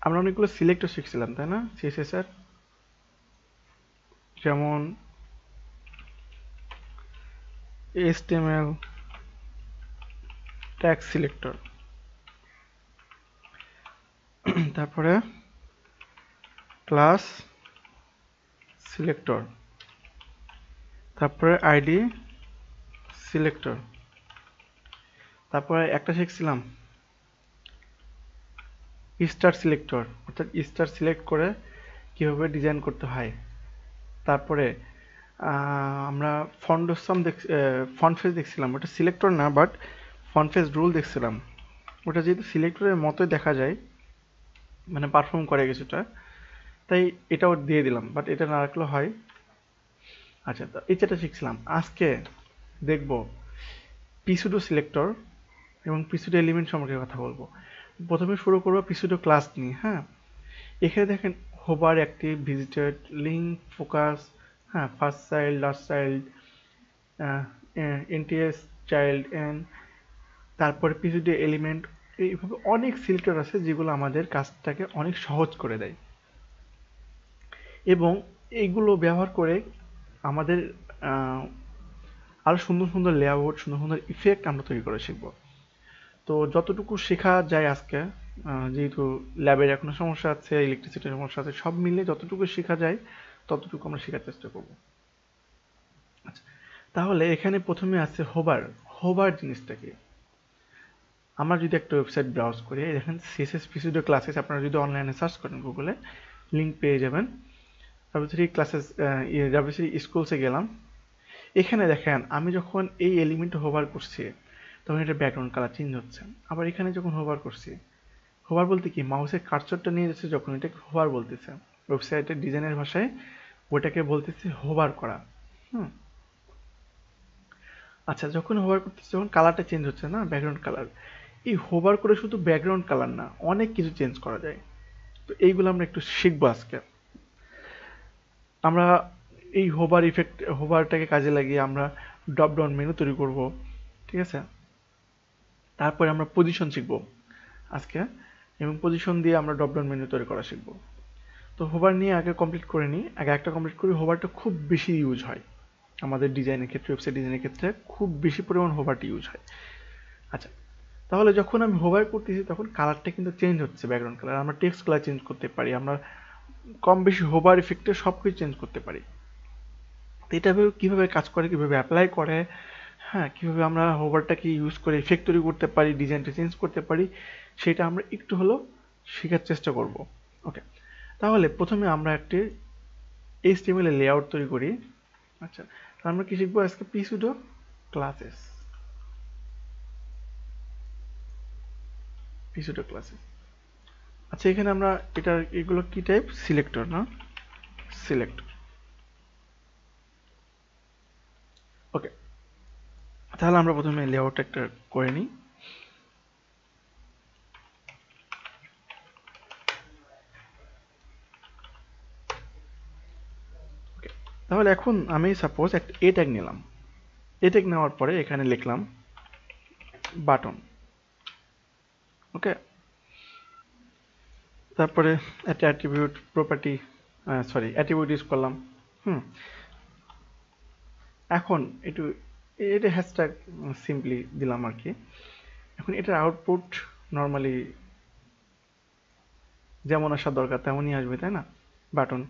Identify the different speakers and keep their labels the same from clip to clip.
Speaker 1: আমরা অনেকগুলো সিলেক্টর শিখছিলাম তাই না সিএসএস এর, যেমন HTML ট্যাগ সিলেক্টর, তারপরে ক্লাস সিলেক্টর, তারপরে আইডি সিলেক্টর, তারপরে একটা শিখছিলাম স্টার সিলেক্টর, অর্থাৎ স্টার সিলেক্ট করে কিভাবে ডিজাইন করতে হয়। তারপরে আমরা ফন্ডোসাম ফন্ট ফেস দেখছিলাম, ওটা সিলেক্টর না বাট ফন্ট ফেস রুল দেখছিলাম। ওটা যেহেতু সিলেক্টরের মতোই দেখা যায়, মানে পারফর্ম করে কিছুটা, তাই এটাও দিয়ে দিলাম, বাট এটা না রাখলেও হয়। আচ্ছা, তো এই চারটা শিখছিলাম। আজকে দেখব পিসুডো সিলেক্টর এবং পিসুডো এলিমেন্ট সম্পর্কে কথা বলবো। প্রথমে শুরু করবো পিসুডো ক্লাস নিয়ে। হ্যাঁ, এখানে দেখেন hover, active, visited, link, focus, হ্যাঁ, first child, last child, nth child and, তারপরে পিসিডি এলিমেন্ট, এইভাবে অনেক সিলেক্টর আছে যেগুলো আমাদের কাজটাকে অনেক সহজ করে দেয়। এবং এইগুলো ব্যবহার করে আমাদের আরো সুন্দর সুন্দর লেআউট, সুন্দর সুন্দর ইফেক্ট আমরা তৈরি করে শিখব। তো যতটুকু শেখা যায় আজকে, যেহেতু ল্যাবের এখনো সমস্যা আছে, ইলেকট্রিসিটির সমস্যা আছে, সব মিলিয়ে যতটুকু শেখা যায় ততটুকু আমরা শেখার চেষ্টা করব। আচ্ছা, তাহলে এখানে প্রথমে আছে হোভার। হোভার জিনিসটা কি? আমরা যদি একটা ওয়েবসাইট ব্রাউজ করি, দেখেন সিএসএস পিসিডো ক্লাসেস, আপনারা যদি অনলাইনে সার্চ করেন গুগলে, লিঙ্ক পেয়ে যাবেন। ডাব্লিউ3 ক্লাসেস, ডাব্লিউ3 স্কুলসে গেলাম। এখানে দেখেন আমি যখন এই এলিমেন্টে হোভার করছি তখন এটা ব্যাকগ্রাউন্ড কালার চেঞ্জ হচ্ছে। আবার এখানে যখন হোভার করছি, হোভার বলতে কি, মাউসের কার্সরটা নিয়ে যাচ্ছে যখন, এটাকে হোভার বলতেছে। ওয়েবসাইটের ডিজাইনের ভাষায় ওটাকে বলতেছে হোভার করা। হুম। আচ্ছা, যখন হোভার করতেছে যখন কালারটা চেঞ্জ হচ্ছে না, ব্যাকগ্রাউন্ড কালার, এই হোভার করে শুধু ব্যাকগ্রাউন্ড কালার না, অনেক কিছু চেঞ্জ করা যায়। তো এইগুলো আমরা একটু শিখবো আজকে। আমরা এই হোভার ইফেক্ট, হোভারটাকে কাজে লাগিয়ে আমরা ড্রপ ডাউন মেনু তৈরি করব, ঠিক আছে? তারপরে আমরা পজিশন শিখব আজকে, এবং পজিশন দিয়ে আমরা ড্রপ ডাউন মেনু তৈরি করা শিখব। তো হোভার নিয়ে আগে কমপ্লিট করে নিই, আগে একটা কমপ্লিট করি। হোভারটা খুব বেশি ইউজ হয় আমাদের ডিজাইনের ক্ষেত্রে, ওয়েবসাইট ডিজাইনের ক্ষেত্রে খুব বেশি পরিমাণ হোভারটি ইউজ হয়। আচ্ছা, তাহলে যখন আমি হোভার করতেছি তখন কালারটা কিন্তু চেঞ্জ হচ্ছে, ব্যাকগ্রাউন্ড কালার। আমরা টেক্সট কালার চেঞ্জ করতে পারি, আমরা কম বেশি হোভার ইফেক্টে সব কিছু চেঞ্জ করতে পারি। তো এটা কীভাবে কাজ করে, কীভাবে অ্যাপ্লাই করে, হ্যাঁ, কীভাবে আমরা হোভারটাকে ইউজ করে ইফেক্ট তৈরি করতে পারি, ডিজাইনটা চেঞ্জ করতে পারি, সেটা আমরা একটু হলেও শেখার চেষ্টা করব। ওকে, তাহলে প্রথমে আমরা একটি HTML এর লেআউট তৈরি করি। আচ্ছা, আমরা কি শিখবো আজকে? পিসুডো ক্লাসেস। পিসুডো ক্লাসেস। আচ্ছা, এখানে আমরা এটা, এগুলো কি টাইপ? সিলেক্টর না? সিলেক্টর। ওকে, তাহলে আমরা প্রথমে লেআউট একটা করে নিই। তাহলে এখন আমি সাপোজ একটা এ ট্যাগ নিলাম। এ ট্যাগ নেওয়ার পরে এখানে লিখলাম বাটন। ওকে, তারপরে একটা অ্যাট্রিবিউট প্রপার্টি, অ্যাট্রিবিউট ইউজ করলাম। হুম। এখন একটু এটা হ্যাশট্যাগ সিম্পলি দিলাম আর কি। এখন এটার আউটপুট নর্মালি যেমন আসার দরকার তেমনই আসবে, তাই না? বাটন।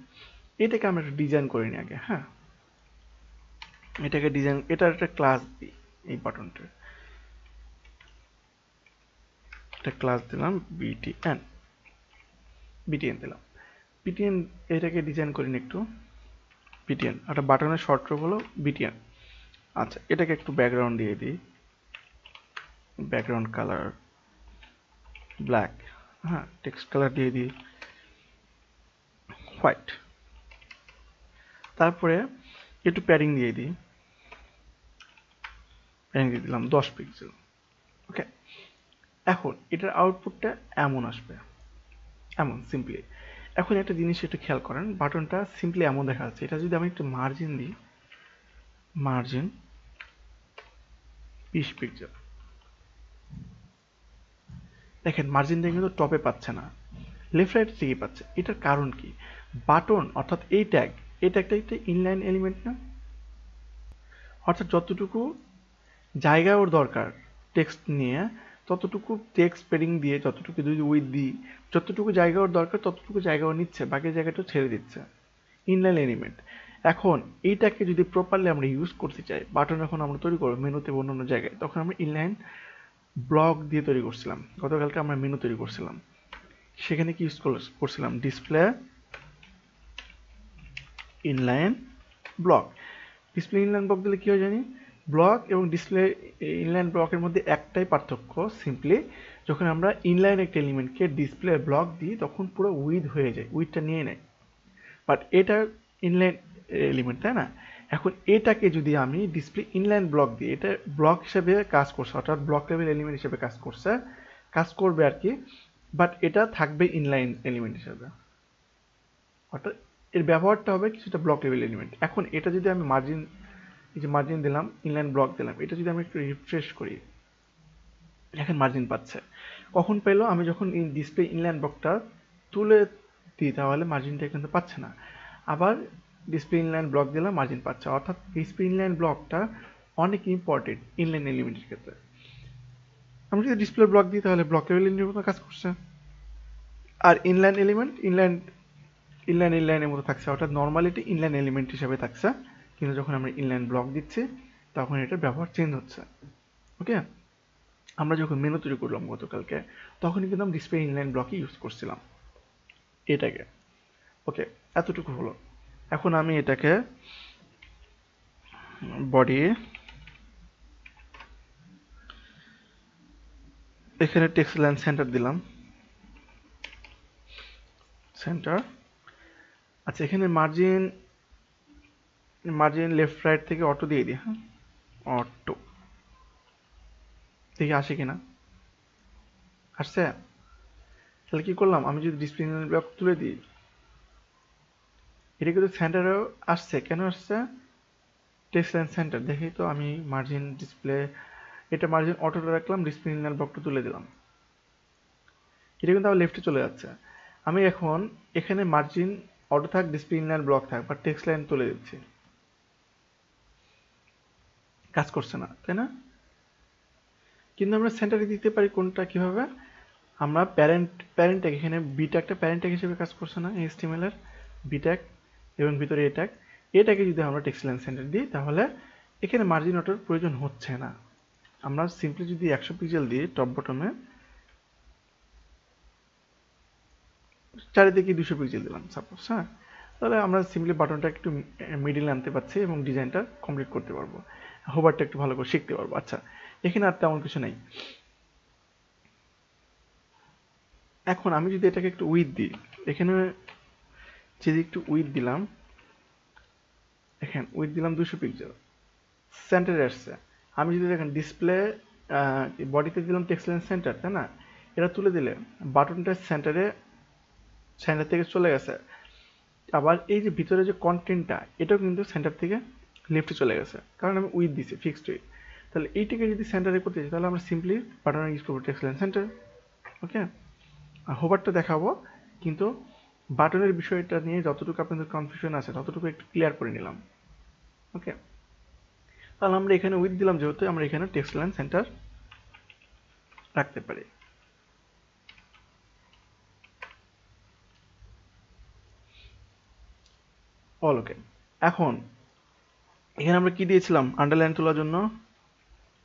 Speaker 1: এটাকে আমরা একটা ডিজাইন করে নিই আগে। হ্যাঁ, এটাকে ডিজাইন, এটার একটা ক্লাস দিই। এই বাটনটার একটা ক্লাস দিলাম বিটিএন। বিটিএন দিলাম। বিটিএন, এটাকে ডিজাইন করি একটু। বিটিএন, একটা বাটনের শর্ট রূপ হলো বিটিএন। আচ্ছা, এটাকে একটু ব্যাকগ্রাউন্ড দিয়ে দিই। Background colour black. হ্যাঁ, টেক্সট কালার দিয়ে দিই হোয়াইট। তারপরে একটু প্যাডিং দিয়ে দিই। প্যাডিং দিয়ে দিলাম 10 পিক্সেল। ওকে, এখন এটার আউটপুটটা এমন আসবে, এমন সিম্পলি। এখন একটা জিনিস একটু খেয়াল করেন, বাটনটা সিম্পলি এমন দেখা যাচ্ছে। এটা যদি আমি একটু মার্জিন দিই, মার্জিন 20 পিক্সেল, দেখেন মার্জিনটা কিন্তু টপে পাচ্ছে না। লেফট রাইট থেকে পাচ্ছে। এটার কারণ কি? বাটন অর্থাৎ এই ট্যাগটা একটা ইনলাইন এলিমেন্ট না? অর্থাৎ যতটুকু জায়গা ওর দরকার টেক্সট নিয়ে, ততটুকু টেক্সট প্যাডিং দিয়ে, যতটুকু যদি উইথ দিই, যতটুকু জায়গা ওর দরকার ততটুকু জায়গা ও নিচ্ছে, বাকি জায়গাটা ছেড়ে দিচ্ছে। Inline element. এখন এইটাকে যদি প্রপারলি আমরা ইউজ করতে চাই, বাটন যখন আমরা তৈরি করবো মেনুতে অন্য জায়গায়, তখন আমরা ইনলাইন ব্লক দিয়ে তৈরি করছিলাম। গতকালকে আমরা মেনু তৈরি করছিলাম, সেখানে কি ইউজ করছিলাম? Display inline block. Display inline block দিলে কি হয় জানি? ব্লক এবং ডিসপ্লে ইনলাইন ব্লকের মধ্যে একটাই পার্থক্য, সিম্পলি যখন আমরা ইনলাইন একটা এলিমেন্টকে ডিসপ্লে ব্লক দিই তখন পুরো উইথ হয়ে যায়, উইথটা নিয়ে নেয়। বাট এটা ইনলাইন এলিমেন্ট, তাই না? এখন এটাকে যদি আমি ডিসপ্লে ইনলাইন ব্লক দিই, এটা ব্লক হিসেবে কাজ করছে, অর্থাৎ ব্লক লেভেল এলিমেন্ট হিসেবে কাজ করবে আর কি, বাট এটা থাকবে ইনলাইন এলিমেন্ট হিসেবে, অর্থাৎ এর ব্যবহারটা হবে কিছুটা ব্লক লেভেল এলিমেন্ট। এখন এটা যদি আমি মার্জিন দিলাম, ইনলাইন ব্লক দিলাম, এটা যদি আমি একটু রিফ্রেশ করি, এখন মার্জিন পাচ্ছে। কখন পেলো? আমি যখন ডিসপ্লে ইনলাইন ব্লকটা তুলে দিই তাহলে মার্জিনটা কিন্তু পাচ্ছে না। আবার ডিসপ্লে ইনলাইন ব্লক দিলাম, মার্জিন পাচ্ছে। অর্থাৎ ডিসপ্লে ইনলাইন ব্লকটা অনেক ইম্পর্টেন্ট ইনলাইন এলিমেন্টের ক্ষেত্রে। আমরা যদি ডিসপ্লে ব্লক দিই তাহলে ব্লক লেভেল এলিমেন্টের মতো কাজ করছে, আর ইনলাইন এলিমেন্ট ইনলাইনের মতো থাকছে, অর্থাৎ নর্মালিটি ইনলাইন এলিমেন্ট হিসেবে থাকছে, কিন্তু যখন আমরা ইনলাইন ব্লক দিচ্ছি তখন এটার ব্যবহার চেঞ্জ হচ্ছে। ওকে, আমরা যখন মেনু তৈরি করলাম গতকালকে, তখনই কিন্তু আমরা ডিসপ্লে ইনলাইন ব্লকই ইউজ করছিলাম এটাকে। ওকে, এতটুকু হলো। এখন আমি এটাকে বডি, এখানে টেক্সট লাইন সেন্টার দিলাম, সেন্টার। আচ্ছা, এখানে মার্জিন লেফট রাইট থেকে অটো দিয়ে দিই। হ্যাঁ, অটো দেখি আসে কিনা। আসছে? তাহলে কি করলাম? আমি যদি ডিসপ্লে ইনলাইন ব্লক তুলে দিই, এটা কিন্তু সেন্টারেও আসছে। কেন আসছে? Text line centre. দেখি তো, আমি মার্জিন ডিসপ্লে, এটা মার্জিন অটোটা রাখলাম, ডিসপ্লে ইনলাইন ব্লকটা তুলে দিলাম, এটা কিন্তু আবার লেফটে চলে যাচ্ছে। আমি এখন এখানে মার্জিন অটো থাক, ডিসপ্লে ইনলাইন ব্লক থাক, বা টেক্সট লাইন তুলে দিচ্ছি, কাজ করছে না, তাই না? কিন্তু আমরা সেন্টারে দিতে পারি কোনটা, কিভাবে? আমরা প্যারেন্ট ট্যাগ, এখানে বি ট্যাগটা প্যারেন্ট ট্যাগ হিসেবে কাজ করছে না HTML এর? বি ট্যাগ এবং ভিতরে এটাকে যদি আমরা টেক্সট লাইন সেন্টার দিই তাহলে এখানে মার্জিন অটোর প্রয়োজন হচ্ছে না। আমরা সিম্পলি যদি 100 পিক্সেল দিই টপ বটমে, চারিদিকে 200 পিক্সেল দিলাম সাপোজ, হ্যাঁ, তাহলে আমরা সিম্পলি বাটনটা একটু মিডিলে আনতে পারছি এবং ডিজাইনটা কমপ্লিট করতে পারবো, হোভারটা একটু ভালো করে শিখতে পারবো। আচ্ছা, এখানে আর তেমন কিছু নেই। এখন আমি যদি এটাকে একটু উইথ দিই, এখানে যদি একটু উইথ দিলাম, এখানে উইথ দিলাম 200 পিক্সেল, সেন্টারে আসছে। আমি যদি দেখেন ডিসপ্লে বডিতে দিলাম টেক্সট লাইন সেন্টার, তাই না? এটা তুলে দিলে বাটনটা সেন্টার থেকে চলে গেছে। আবার এই যে ভিতরে যে কন্টেন্টটা, এটাও কিন্তু সেন্টার থেকে লেফটে চলে গেছে, কারণ আমি উইথ দিছি, ফিক্সড উইথ। তাহলে এইটাকে যদি সেন্টারে করতে চাই তাহলে আমরা সিম্পলি বাটন ইউজ করবো টেক্সট লাইন সেন্টার। ওকে, আর হোভারটা দেখাবো, কিন্তু বাটনের বিষয়টা নিয়ে যতটুকু আপনাদের কনফিউশন আছে ততটুকু একটু ক্লিয়ার করে নিলাম। ওকে, তাহলে আমরা এখানে উইথ দিলাম যেহেতু, আমরা এখানে টেক্সট লাইন সেন্টার রাখতে পারি। অল ওকে। এখন এখানে আমরা কি দিয়েছিলাম আন্ডারলাইন তোলার জন্য?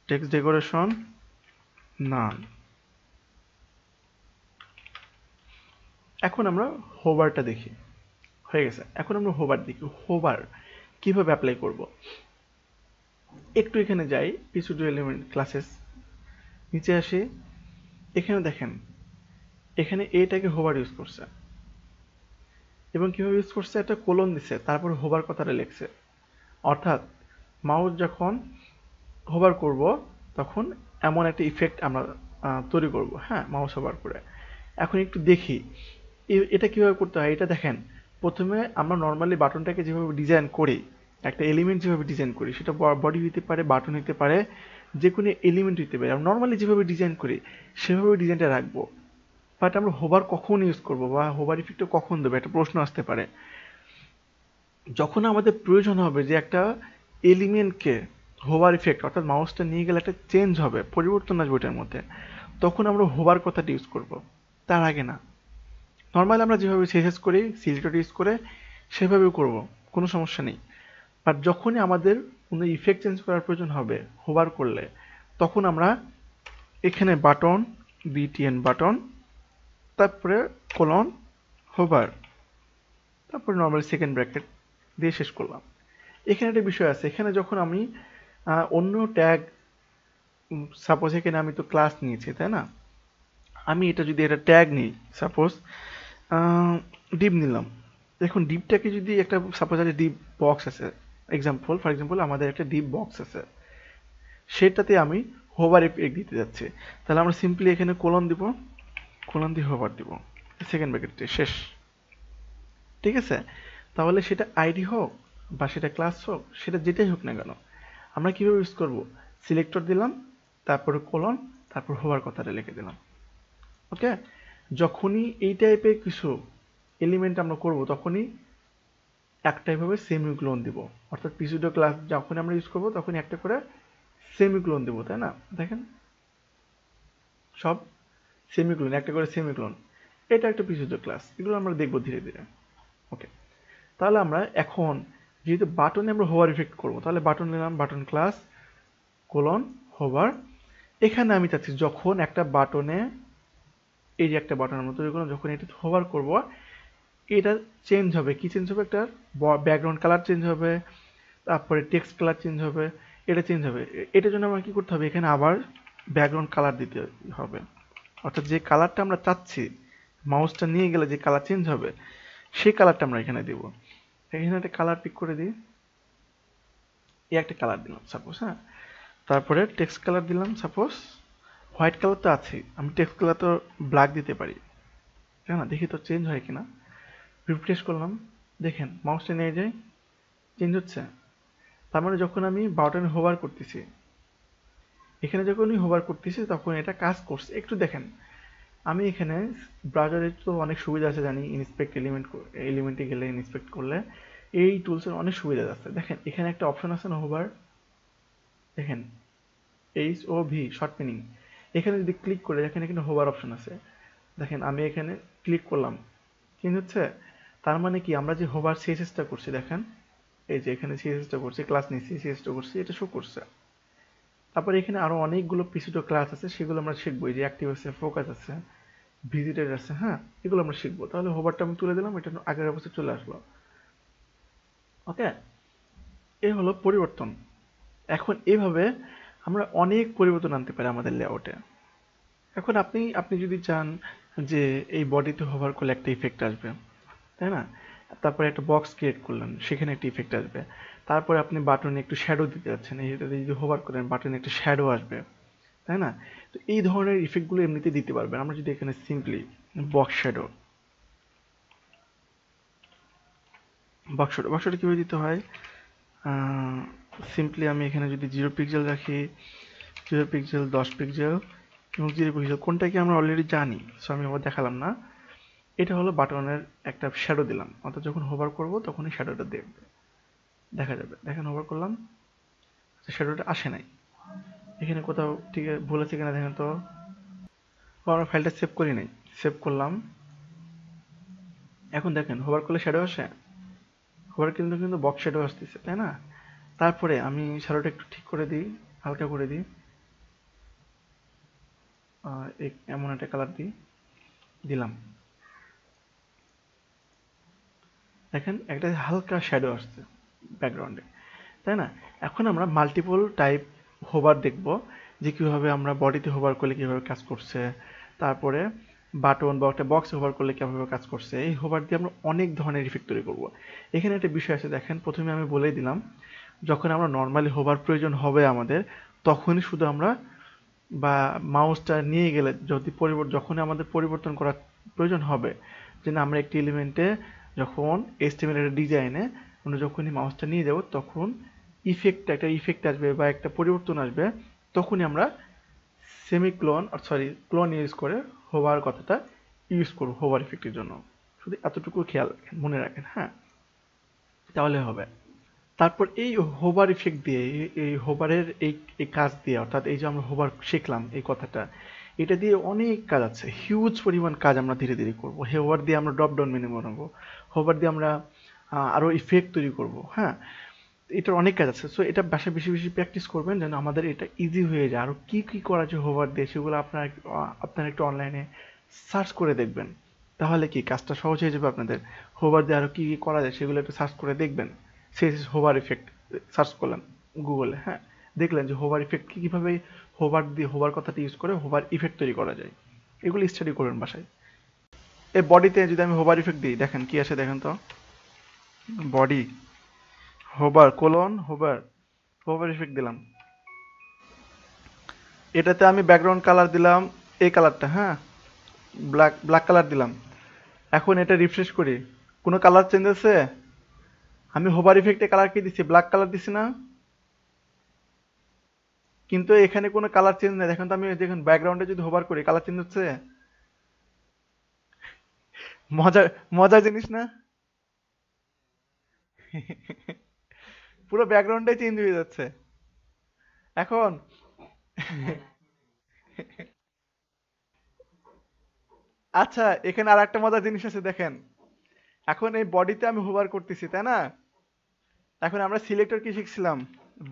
Speaker 1: টেক্সট ডেকোরেশন নান। এখন আমরা হোভারটা দেখি, হয়ে গেছে। এখন আমরা হোভার দেখি, হোভার কিভাবে অ্যাপ্লাই করব। একটু এখানে যাই, পিছু এলিমেন্ট ক্লাসেস, নিচে আসি, এখানে দেখেন এখানে এটাকে হোভার ইউজ করছে, এবং কিভাবে ইউজ করছে, একটা কোলন দিছে, তারপর হোভার কথাটা লিখছে। অর্থাৎ মাউস যখন হোভার করব তখন এমন একটা ইফেক্ট আমরা তৈরি করব, হ্যাঁ, মাউস হোভার করে। এখন একটু দেখি এটা কিভাবে করতে হয়। এটা দেখেন, প্রথমে আমরা নর্মালি বাটনটাকে যেভাবে ডিজাইন করি, একটা এলিমেন্ট যেভাবে ডিজাইন করি, সেটা বডি হতে পারে, বাটন হতে পারে, যে কোনো এলিমেন্ট হতে পারে, আমরা নর্মালি যেভাবে ডিজাইন করি সেভাবে ডিজাইনটা রাখবো। বাট আমরা হোভার কখন ইউজ করব বা হোভার ইফেক্টটা কখন দেবো একটা প্রশ্ন আসতে পারে। যখন আমাদের প্রয়োজন হবে যে একটা এলিমেন্টকে হোভার ইফেক্ট অর্থাৎ মাউসটা নিয়ে গেলে একটা চেঞ্জ হবে, পরিবর্তন আসবে ওটার মধ্যে, তখন আমরা হোভার কথাটা ইউজ করব, তার আগে না। নর্মালি আমরা যেভাবে সিএসএস করি সিলেক্টর ইউজ করে সেভাবেও করব, কোনো সমস্যা নেই। বাট যখনই আমাদের কোনো ইফেক্ট চেঞ্জ করার প্রয়োজন হবে হোভার করলে, তখন আমরা এখানে বাটন বিটিএন বাটন, তারপরে কোলন হোভার, তারপরে নর্মাল সেকেন্ড ব্র্যাকেট দিয়ে শেষ করলাম। এখানে একটা বিষয় আছে, এখানে যখন আমি অন্য ট্যাগ, সাপোজ এখানে আমি তো ক্লাস নিয়েছি তাই না, আমি এটা যদি একটা ট্যাগ নিই, সাপোজ ডিপ নিলাম, দেখুন ডিপটাকে যদি একটা সাপোজ একটা ডিপ বক্স আছে, ফর এক্সাম্পল আমাদের একটা ডিপ বক্স আছে, সেটাতে আমি হোভার ইফেক্ট দিতে যাচ্ছি, তাহলে আমরা সিম্পলি এখানে কোলন দিব, কোলন দিয়ে হোভার দিব, সেকেন্ড ব্র্যাকেটে শেষ। ঠিক আছে, তাহলে সেটা আইডি হোক বা সেটা ক্লাস হোক, সেটা যেটাই হোক না কেন, আমরা কিভাবে ইউজ করব, সিলেক্টর দিলাম, তারপরে কোলন, তারপর হোভার কথাটা লিখে দিলাম। ওকে, যখনই এই টাইপের কিছু এলিমেন্ট আমরা করব তখনই একটাই ভাবে সেমিকোলন দিব, অর্থাৎ পিসিডো ক্লাস যখন আমরা ইউজ করব তখন একটা করে সেমিকোলন দিব, তাই না? দেখেন সব সেমিকোলন, একটা করে সেমিকোলন, এটা একটা পিসিডো ক্লাস, এগুলো আমরা দেখব ধীরে ধীরে। ওকে, তাহলে আমরা এখন যেহেতু বাটনে আমরা হোভার ইফেক্ট করব, তাহলে বাটন নিলাম, বাটন ক্লাস কোলন হোভার। এখানে আমি চাচ্ছি যখন একটা বাটনে, এই যে একটা বাটন আমরা তৈরি করলাম, যখন এটা হোভার করব এটা চেঞ্জ হবে, কি চেঞ্জ হবে, একটা ব্যাকগ্রাউন্ড কালার চেঞ্জ হবে, তারপরে টেক্সট কালার চেঞ্জ হবে, এটা চেঞ্জ হবে। এটার জন্য আমরা কি করতে হবে, এখানে আবার ব্যাকগ্রাউন্ড কালার দিতে হবে, অর্থাৎ যে কালারটা আমরা চাচ্ছি মাউসটা নিয়ে গেলে যে কালার চেঞ্জ হবে সেই কালারটা আমরা এখানে দিব। এখানে একটা কালার পিক করে দিই, এই একটা কালার দিলাম সাপোজ, হ্যাঁ, তারপরে টেক্সট কালার দিলাম, সাপোজ হোয়াইট কালার তো আছে, আমি টেক্সট কালার তো ব্ল্যাক দিতে পারি, তাই না? দেখি তো চেঞ্জ হয় কিনা, রিফ্রেশ করলাম, দেখেন মাউসটা নিয়ে যায়, চেঞ্জ হচ্ছে। তার মানে যখন আমি বাটনে হোভার করতেছি, এখানে যখনই হোভার করতেছি তখন এটা কাজ করছে। একটু দেখেন, আমি এখানে ব্রাউজারের তো অনেক সুবিধা আছে জানি, ইন্সপেক্ট এলিমেন্টে গেলে ইন্সপেক্ট করলে এই টুলসের অনেক সুবিধা আছে। দেখেন এখানে একটা অপশন আছে না হোভার, দেখেন HOV শর্ট মিনিং, এখানে যদি ক্লিক করে দেখেন এখানে হোভার অপশন আছে, দেখেন আমি এখানে ক্লিক করলাম, চেঞ্জ হচ্ছে। তার মানে কি আমরা যে হোভার সিএসএসটা করছি, দেখেন এই যে এখানে সিএসএসটা করছি, ক্লাস নিচ্ছি, সিএসএসটা করছি, এটা শো করছে। তারপর এখানে আরো অনেকগুলো পিসিটো ক্লাস আছে, সেগুলো আমরা শিখবো, এই যে অ্যাক্টিভ আছে, ফোকাস আছে, ভিজিটর আছে, হ্যাঁ, এগুলো আমরা শিখবো। তাহলে হোভারটা আমি তুলে দিলাম, এটা আগের অবস্থায় চলে আসলো। ওকে, এই হলো পরিবর্তন। এখন এভাবে আমরা অনেক পরিবর্তন আনতে পারি আমাদের লেআউটে। এখন আপনি যদি চান যে এই বডিতে হোভার করলে একটা ইফেক্ট আসবে, তাই না? তারপরে একটা বক্স ক্রিয়েট করলেন, সেখানে একটা ইফেক্ট আসবে। তারপরে আপনি বাটনে একটু শ্যাডো দিতে যাচ্ছেন, এইটাতে যদি হোভার করেন বাটনে একটা শ্যাডো আসবে, তাই না? তো এই ধরনের ইফেক্টগুলো এমনিতে দিতে পারবেন। আমরা যদি এখানে সিম্পলি বক্স শ্যাডো কীভাবে দিতে হয়, সিম্পলি আমি এখানে যদি 0 পিক্সেল রাখি, 0 পিক্সেল, 10 পিক্সেল এবং 0 পিক্সেল কোনটাকে আমরা অলরেডি জানি, সো আমি আবার দেখালাম না। এটা হলো বাটনের একটা শ্যাডো দিলাম, অর্থাৎ যখন হোভার করব তখনই শ্যাডোটা দেখা যাবে। দেখেন হোভার করলাম, শ্যাডোটা আসে নাই, এখানে কোথাও ঠিক ভুল আছে কিনা দেখেন তো। আমরা ফাইলটা সেভ করি নাই, সেভ করলাম, এখন দেখেন হোভার করলে শ্যাডো আসে, হোভার কিন্তু বক্স শ্যাডো আসতেছে, তাই না? তারপরে আমি শ্যাডোটা একটু ঠিক করে দিই, হালকা করে দিই, এমন একটা কালার দিলাম, দেখেন একটা হালকা শ্যাডো আসছে ব্যাকগ্রাউন্ডে, তাই না? এখন আমরা মাল্টিপল টাইপ হোভার দেখব, যে কীভাবে আমরা বডিতে হোভার করলে কীভাবে কাজ করছে, তারপরে বাটন বা একটা বক্সে হোভার করলে কীভাবে কাজ করছে। এই হোভার দিয়ে আমরা অনেক ধরনের ইফেক্ট তৈরি করব। এখানে একটা বিষয় আছে, দেখেন প্রথমে আমি বলেই দিলাম, যখন আমরা নর্মালি হোভার প্রয়োজন হবে আমাদের, তখনই শুধু আমরা বা মাউসটা নিয়ে গেলে যখন আমাদের পরিবর্তন করার প্রয়োজন হবে, যে না আমরা একটি এলিমেন্টে যখন HTML এর ডিজাইনে আমরা যখনই মাউসটা নিয়ে যাব তখন একটা ইফেক্ট আসবে বা একটা পরিবর্তন আসবে, তখনই আমরা ক্লোন ইউজ করে হোভার কথাটা ইউজ করব হোভার ইফেক্টের জন্য। শুধু এতটুকু খেয়াল রাখেন, মনে রাখেন, হ্যাঁ, তাহলে হবে। তারপর এই হোভার ইফেক্ট দিয়ে, এই হোভারের এই কাজ দিয়ে, অর্থাৎ এই যে আমরা হোভার শিখলাম এই কথাটা, এটা দিয়ে অনেক কাজ আছে, হিউজ পরিমাণ কাজ আমরা ধীরে ধীরে করব। হোভার দিয়ে আমরা ড্রপ ডাউন মেনু বানাবো, হোভার দিয়ে আমরা আরো ইফেক্ট তৈরি করব, হ্যাঁ, এটার অনেক কাজ আছে। সো এটা বাসায় বেশি বেশি প্র্যাকটিস করবেন যেন আমাদের এটা ইজি হয়ে যায়। আরো কি কি করা যায় হোভার দিয়ে, সেগুলো আপনারা একটু অনলাইনে সার্চ করে দেখবেন। তাহলে কি কাজটা সহজ হয়ে যাবে আপনাদের। হোভার দিয়ে আরো কি কি করা যায় সেগুলো একটু সার্চ করে দেখবেন। সিএসএস হোভার ইফেক্ট সার্চ করলেন গুগলে, হ্যাঁ, দেখলেন যে হোভার ইফেক্ট কি কিভাবে হোভার দিয়ে, হোভার কথাটা ইউজ করে হোভার ইফেক্ট তৈরি করা যায়। এগুলো স্টাডি করবেন বাসায়। এই বডিতে যদি আমি হোভার ইফেক্ট দিই, দেখেন কি আসে, দেখেন তো। Body hover colon hover, hover effect দিলাম। এটাতে আমি ব্যাকগ্রাউন্ড কালার দিলাম এই কালারটা, হ্যাঁ, ব্ল্যাক ব্ল্যাক কালার দিলাম। এখন এটা রিফ্রেশ করি, কোনো কালার চেঞ্জ আছে? আমি হোভার ইফেক্টে কালার কি দিছি, ব্ল্যাক কালার দিছি না? কিন্তু এখানে কোনো কালার চেঞ্জ নেই। দেখেন তো, আমি দেখুন ব্যাকগ্রাউন্ডে যদি হোভার করি কালার চেঞ্জ হচ্ছে। মজার মজার জিনিস না? পুরো ব্যাকগ্রাউন্ডটাই চেঞ্জ হয়ে যাচ্ছে। এখন আচ্ছা, এখানে আর একটা মজার জিনিস আছে, দেখেন। এখন এই বডিতে আমি হোভার করতেছি, তাই না? এখন আমরা সিলেক্টর কি শিখছিলাম?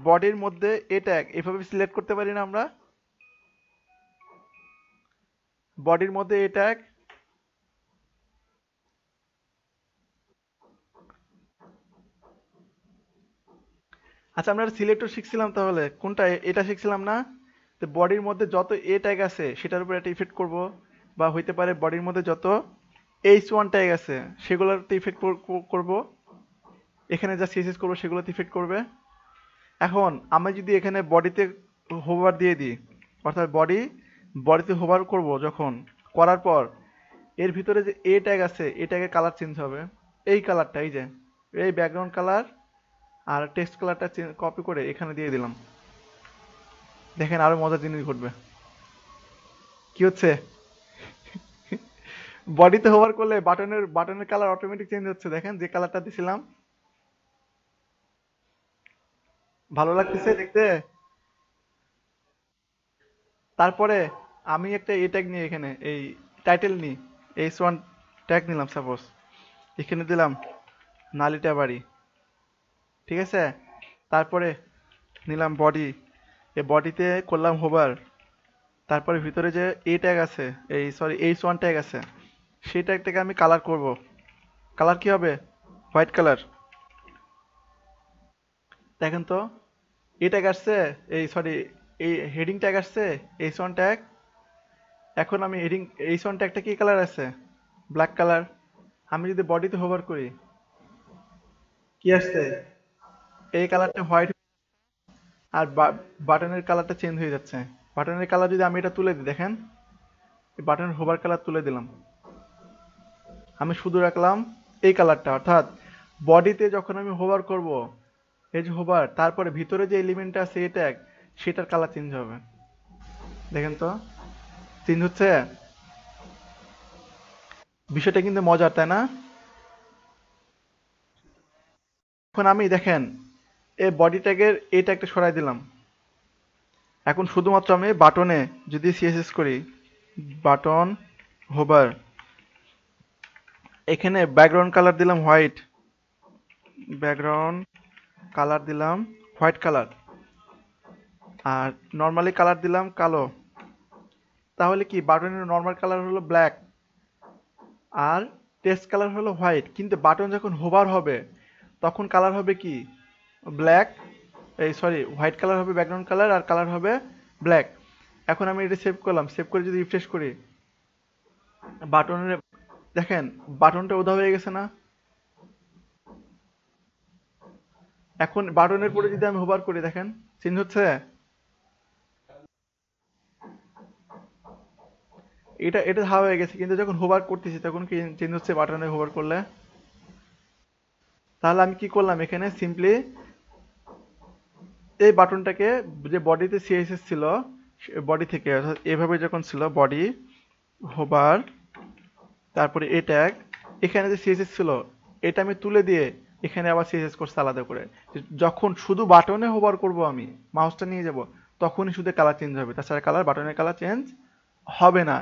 Speaker 1: বডির মধ্যে এ ট্যাগ এভাবে সিলেক্ট করতে পারি না আমরা? বডির মধ্যে এ ট্যাগ। আচ্ছা, আমরা সিলেক্টর শিখছিলাম, তাহলে কোনটা, এটা শিখছিলাম না? তো বডির মধ্যে যত এ ট্যাগ আছে সেটার উপর একটা ইফেক্ট করব, বা হইতে পারে বডির মধ্যে যত H1 ট্যাগ আছে সেগুলোতে ইফেক্ট করব, এখানে যা সিএসএস করবো সেগুলোতে ইফেক্ট করবে। এখন আমি যদি এখানে বডিতে হোভার দিয়ে দিই, অর্থাৎ বডিতে হোভার করব যখন, করার পর এর ভিতরে যে এ ট্যাগ আছে এ ট্যাগের কালার চেঞ্জ হবে। এই কালারটা, এই যে এই ব্যাকগ্রাউন্ড কালার আর টেক্সট কালারটা কপি করে এখানে দিয়ে দিলাম। দেখেন আরো মজার জিনিস ঘটবে। কি হচ্ছে? বডিতে হোভার করলে বাটনের কালার অটোমেটিক চেঞ্জ হচ্ছে, দেখেন যে কালারটা দিছিলাম। ভালো লাগতেছে দেখতে? তারপরে আমি একটা এ ট্যাগ নিই, এখানে এই টাইটেল নিই, H1 ট্যাগ নিলাম সাপোজ, এখানে দিলাম নালিটা বাড়ি, ঠিক আছে? তারপরে নিলাম বডি, এই বডিতে করলাম হোভার, তারপরে ভিতরে যে এ ট্যাগ আছে, এই সরি H1 ট্যাগ আছে, সেই ট্যাগটাকে আমি কালার করব। কালার কি হবে? White colour. দেখেন তো, এ ট্যাগ আসছে, এই সরি এই হেডিং ট্যাগ আসছে, H1 ট্যাগ। এখন আমি হেডিং H1 ট্যাগটা কি কালার আছে? Black colour. আমি যদি বডিতে হোভার করি, কি আসছে? এই কালারটা হোয়াইট, আর বাটনের কালারটা চেঞ্জ হয়ে যাচ্ছে। বাটনের কালার যদি আমি এটা তুলে দিই, দেখেন, এই বাটনের হোভার কালার তুলে দিলাম, আমি শুধু রাখলাম এই কালারটা, অর্থাৎ বডিতে যখন আমি হোভার করব, এই যে হোভার, তারপরে ভিতরে যে এলিমেন্টটা আছে এই ট্যাগ, সেটার কালার চেঞ্জ হবে। দেখেন তো, চেঞ্জ হচ্ছে। বিষয়টা কিন্তু মজার, তাই না? এখন আমি দেখেন এই বডি ট্যাগের এই ট্যাগটা সরাই দিলাম। এখন শুধুমাত্র আমি বাটনে যদি সিএসএস করি, বাটন হোভার, এখানে ব্যাকগ্রাউন্ড কালার দিলাম হোয়াইট, ব্যাকগ্রাউন্ড কালার দিলাম হোয়াইট কালার, আর নর্মালি কালার দিলাম কালো। তাহলে কি বাটনের নর্মাল কালার হলো ব্ল্যাক, আর টেক্সট কালার হলো হোয়াইট, কিন্তু বাটন যখন হোভার হবে তখন কালার হবে কি? ব্ল্যাক, এই সরি হোয়াইট কালার হবে ব্যাকগ্রাউন্ড কালার, আর কালার হবে ব্ল্যাক। এখন আমি এটা সেভ করলাম, সেভ করে যদি রিফ্রেশ করি, বাটনের, দেখেন বাটনটা উধাও হয়ে গেছে না? এখন বাটনের পরে যদি আমি হোভার করি, দেখেন চেঞ্জ হচ্ছে। এটা এটা হাওয়া হয়ে গেছে, কিন্তু যখন হোভার করতেছি তখন কি চেঞ্জ হচ্ছে বাটনে হোভার করলে? তাহলে আমি কি করলাম, এখানে সিম্পলি এই বাটনটাকে, যে বডিতে সিএসএস ছিল বডি থেকে, অর্থাৎ এভাবে যখন ছিল বডি হোভার, তারপরে এ ট্যাগ, এখানে যে সিএসএস ছিল এটা আমি তুলে দিয়ে এখানে আবার সিএসএস করছে আলাদা করে। যখন শুধু বাটনে হোভার করব আমি, মাউসটা নিয়ে যাব, তখনই শুধু কালার চেঞ্জ হবে, তাছাড়া বাটনের কালার চেঞ্জ হবে না।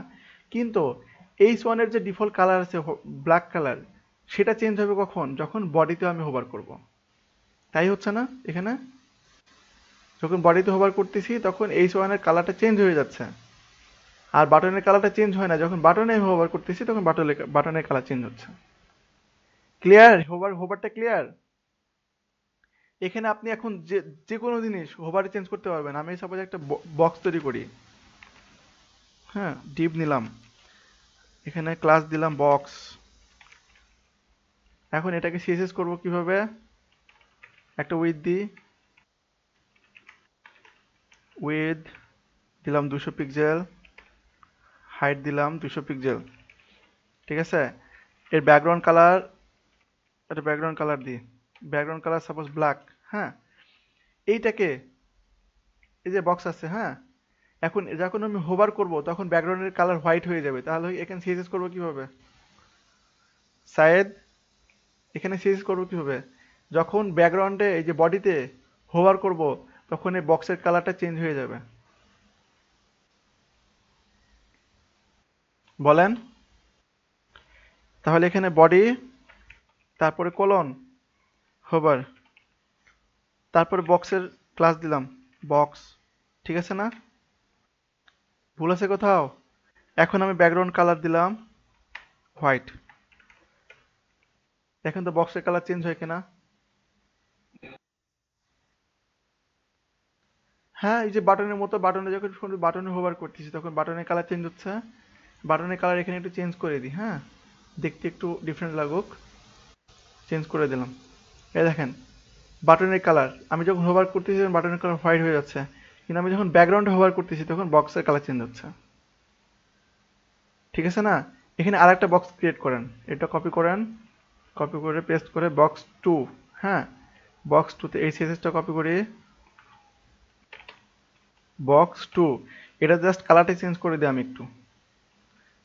Speaker 1: কিন্তু H1 এর যে ডিফল্ট কালার আছে ব্ল্যাক কালার, সেটা চেঞ্জ হবে কখন? যখন বডিতে আমি হোভার করব। তাই হচ্ছে না এখানে? যখন বডিতে হোভার করতেছি তখন H1 এর কালারটা চেঞ্জ হয়ে যাচ্ছে, আর বাটনের কালারটা চেঞ্জ হয় না। যখন বাটনে হোভার করতেছি তখন বাটনের কালার চেঞ্জ হচ্ছে। ক্লিয়ার? হোভারটা ক্লিয়ার? এখানে আপনি এখন যে যে কোনো জিনিস হোভারে চেঞ্জ করতে পারবেন। আমি সাপোজ একটা বক্স তৈরি করি, হ্যাঁ, ডিভ নিলাম, এখানে ক্লাস দিলাম বক্স। এখন এটাকে সিএসএস করব কিভাবে? একটা উইথ দিই, উইথ দিলাম 200 পিক্সেল, হাইট দিলাম 200 পিক্সেল, ঠিক আছে। এর ব্যাকগ্রাউন্ড কালার, একটা ব্যাকগ্রাউন্ড কালার দিই, ব্যাকগ্রাউন্ড কালার সাপোজ ব্ল্যাক, হ্যাঁ। এইটাকে, এই যে বক্স আছে, হ্যাঁ, এখন যখন আমি হোভার করব তখন ব্যাকগ্রাউন্ডের কালার হোয়াইট হয়ে যাবে। তাহলে এখানে সিএসএস করব কিভাবে? শায়দ এখানে সিএসএস করব কিভাবে? যখন ব্যাকগ্রাউন্ডে এই যে বডিতে হোভার করব তখন এই বক্সের কালারটা চেঞ্জ হয়ে যাবে। বলেন। তাহলে এখানে বডি, তারপরে কোলন, হোভার, তারপরে বক্সের ক্লাস দিলাম বক্স, ঠিক আছে না? ভুল আছে কোথাও? এখন আমি ব্যাকগ্রাউন্ড কালার দিলাম হোয়াইট। দেখেন তো বক্সের কালার চেঞ্জ হয় কিনা? হ্যাঁ, এই যে বাটনের মতো, বাটনে যখন শুধু বাটনে হোভার করতেছি তখন বাটনের কালার চেঞ্জ হচ্ছে। বাটনের কালার এখানে একটু চেঞ্জ করে দিই, হ্যাঁ, দেখতে একটু ডিফারেন্ট লাগুক। চেঞ্জ করে দিলাম। এই দেখেন বাটনের কালার, আমি যখন হোভার করতেছি তখন বাটনের কালার হোয়াইট হয়ে যাচ্ছে, কিন্তু আমি যখন ব্যাকগ্রাউন্ডে হোভার করতেছি তখন বক্সের কালার চেঞ্জ হচ্ছে, ঠিক আছে না? এখানে আরেকটা বক্স ক্রিয়েট করেন, এটা কপি করেন, কপি করে পেস্ট করে বক্স টু, হ্যাঁ, বক্স টুতে এই সিএসএসটা কপি করি, বক্স টু, এটা জাস্ট কালারটা চেঞ্জ করে দিই আমি একটু।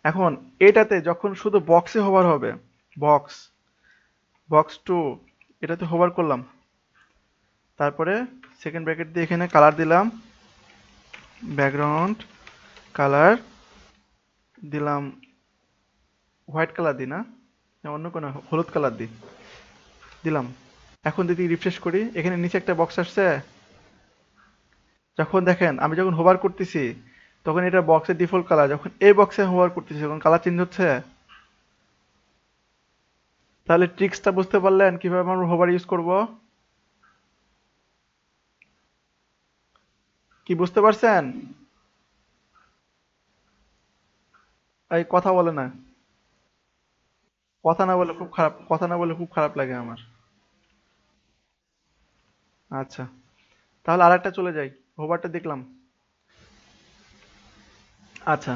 Speaker 1: এখন এটাতে যখন শুধু বক্সে হোভার হবে, বক্স, বক্স টু, এটাতে হোভার করলাম, তারপরে সেকেন্ড ব্র্যাকেট দিয়ে এখানে কালার দিলাম, ব্যাকগ্রাউন্ড কালার দিলাম হোয়াইট কালার দিই না, অন্য কোনো হলুদ কালার দিই, দিলাম। এখন যদি রিফ্রেশ করি এখানে নিচে একটা বক্স আসছে, যখন দেখেন আমি যখন হোভার করতেছি তখন এটা বক্সের ডিফল্ট কালার, যখন এই বক্সে হোভার করতেছি তখন কালার চেঞ্জ হচ্ছে। তাহলে ট্রিক্সটা বুঝতে পারলেন কিভাবে আমরা হোভার ইউজ করব? কি বুঝতে পারছেন? এই কথা বলে না, কথা না বলে খুব খারাপ, কথা না বলে খুব খারাপ লাগে আমার। আচ্ছা, তাহলে আরেকটা চলে যাই, হোভারটা দেখলাম। আচ্ছা,